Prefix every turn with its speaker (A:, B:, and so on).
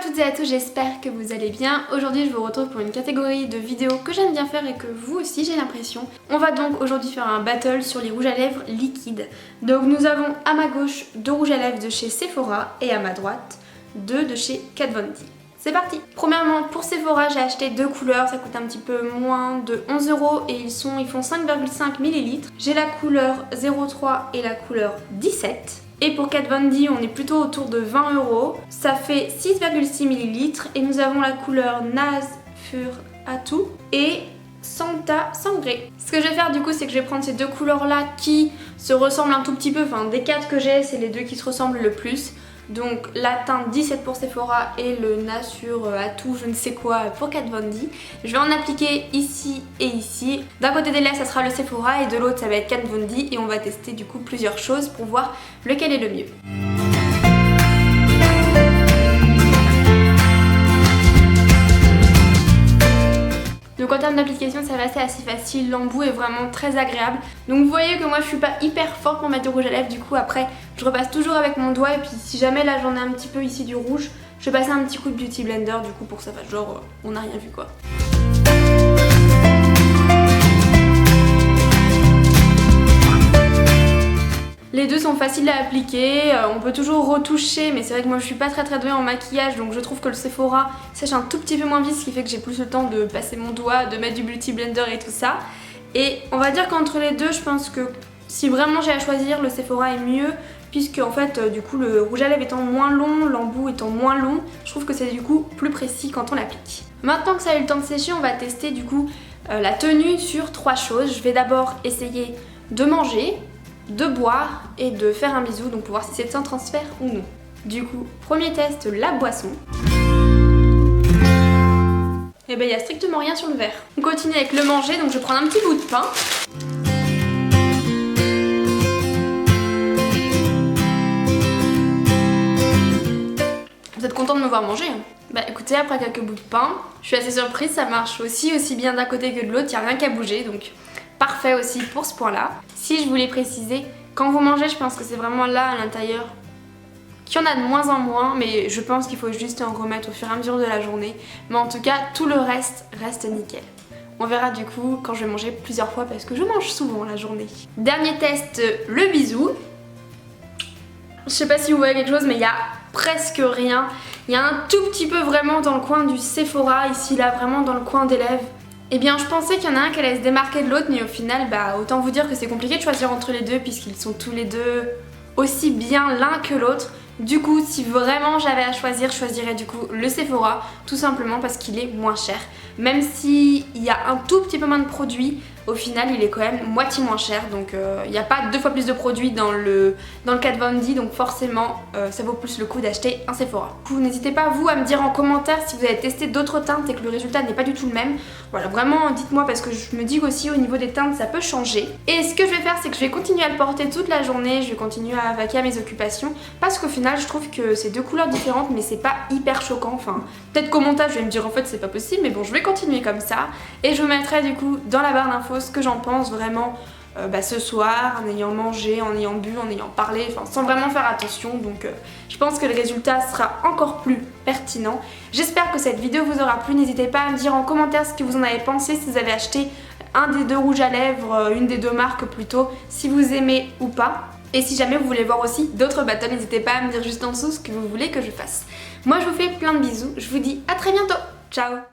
A: toutes et à tous, j'espère que vous allez bien. Aujourd'hui je vous retrouve pour une catégorie de vidéos que j'aime bien faire et que vous aussi j'ai l'impression. On va donc aujourd'hui faire un battle sur les rouges à lèvres liquides. Donc nous avons à ma gauche 2 rouges à lèvres de chez Sephora et à ma droite 2 de chez Kat Von D. C'est parti! Premièrement, pour Sephora, j'ai acheté 2 couleurs, ça coûte un petit peu moins de 11 € et ils font 5,5 ml. J'ai la couleur 03 et la couleur 17. Et pour Kat Von D, on est plutôt autour de 20 €. Ça fait 6,6 ml et nous avons la couleur Naz Fur Atu et Santa Sangre. Ce que je vais faire du coup, c'est que je vais prendre ces 2 couleurs là qui se ressemblent un tout petit peu. Enfin, des 4 que j'ai, c'est les 2 qui se ressemblent le plus. Donc la teinte 17 pour Sephora et le Nasur Atu je ne sais quoi pour Kat Von D. Je vais en appliquer ici et ici. D'un côté des lèvres ça sera le Sephora et de l'autre ça va être Kat Von D et on va tester du coup plusieurs choses pour voir lequel est le mieux. Donc en termes d'application ça va rester assez facile, l'embout est vraiment très agréable. Donc vous voyez que moi je suis pas hyper forte pour mettre du rouge à lèvres, du coup après je repasse toujours avec mon doigt et puis si jamais là j'en ai un petit peu ici du rouge, je vais passer un petit coup de Beauty Blender du coup pour que ça fasse genre on n'a rien vu quoi. Les deux sont faciles à appliquer, on peut toujours retoucher mais c'est vrai que moi je suis pas très douée en maquillage donc je trouve que le Sephora sèche un tout petit peu moins vite ce qui fait que j'ai plus le temps de passer mon doigt, de mettre du Beauty Blender et tout ça. Et on va dire qu'entre les deux je pense que si vraiment j'ai à choisir le Sephora est mieux puisque en fait du coup le rouge à lèvres étant moins long, l'embout étant moins long, je trouve que c'est du coup plus précis quand on l'applique. Maintenant que ça a eu le temps de sécher on va tester du coup la tenue sur 3 choses. Je vais d'abord essayer de manger, de boire et de faire un bisou, donc pour voir si c'est sans transfert ou non. Du coup, premier test, la boisson. Et ben il n'y a strictement rien sur le verre. On continue avec le manger, donc je vais prendre un petit bout de pain. Vous êtes content de me voir manger hein? Bah écoutez, après quelques bouts de pain, je suis assez surprise, ça marche aussi bien d'un côté que de l'autre, il n'y a rien qu'à bouger, donc parfait aussi pour ce point là. Si je voulais préciser, quand vous mangez je pense que c'est vraiment là à l'intérieur qu'il y en a de moins en moins, mais je pense qu'il faut juste en remettre au fur et à mesure de la journée. Mais en tout cas tout le reste reste nickel. On verra du coup quand je vais manger plusieurs fois parce que je mange souvent la journée. Dernier test, le bisou. Je sais pas si vous voyez quelque chose mais il y a presque rien. Il y a un tout petit peu vraiment dans le coin du Sephora, ici là vraiment dans le coin des lèvres. Eh bien je pensais qu'il y en a un qui allait se démarquer de l'autre mais au final bah autant vous dire que c'est compliqué de choisir entre les deux puisqu'ils sont tous les deux aussi bien l'un que l'autre. Du coup si vraiment j'avais à choisir, je choisirais du coup le Sephora tout simplement parce qu'il est moins cher. Même s'il y a un tout petit peu moins de produits, au final il est quand même moitié moins cher donc il n'y a pas 2 fois plus de produits dans le Kat Von D donc forcément ça vaut plus le coup d'acheter un Sephora. Du coup n'hésitez pas vous à me dire en commentaire si vous avez testé d'autres teintes et que le résultat n'est pas du tout le même. Voilà vraiment dites-moi parce que je me dis qu'aussi au niveau des teintes ça peut changer. Et ce que je vais faire c'est que je vais continuer à le porter toute la journée, je vais continuer à vaquer à mes occupations parce qu'au final je trouve que c'est 2 couleurs différentes mais c'est pas hyper choquant. Enfin peut-être qu'au montage je vais me dire en fait c'est pas possible mais bon je vais continuer comme ça et je vous mettrai du coup dans la barre d'infos ce que j'en pense vraiment ce soir en ayant mangé, en ayant bu, en ayant parlé, enfin sans vraiment faire attention donc je pense que le résultat sera encore plus pertinent. J'espère que cette vidéo vous aura plu, n'hésitez pas à me dire en commentaire ce que vous en avez pensé, si vous avez acheté un des 2 rouges à lèvres, une des 2 marques plutôt, si vous aimez ou pas. Et si jamais vous voulez voir aussi d'autres battles, n'hésitez pas à me dire juste en dessous ce que vous voulez que je fasse. Moi je vous fais plein de bisous, je vous dis à très bientôt, ciao.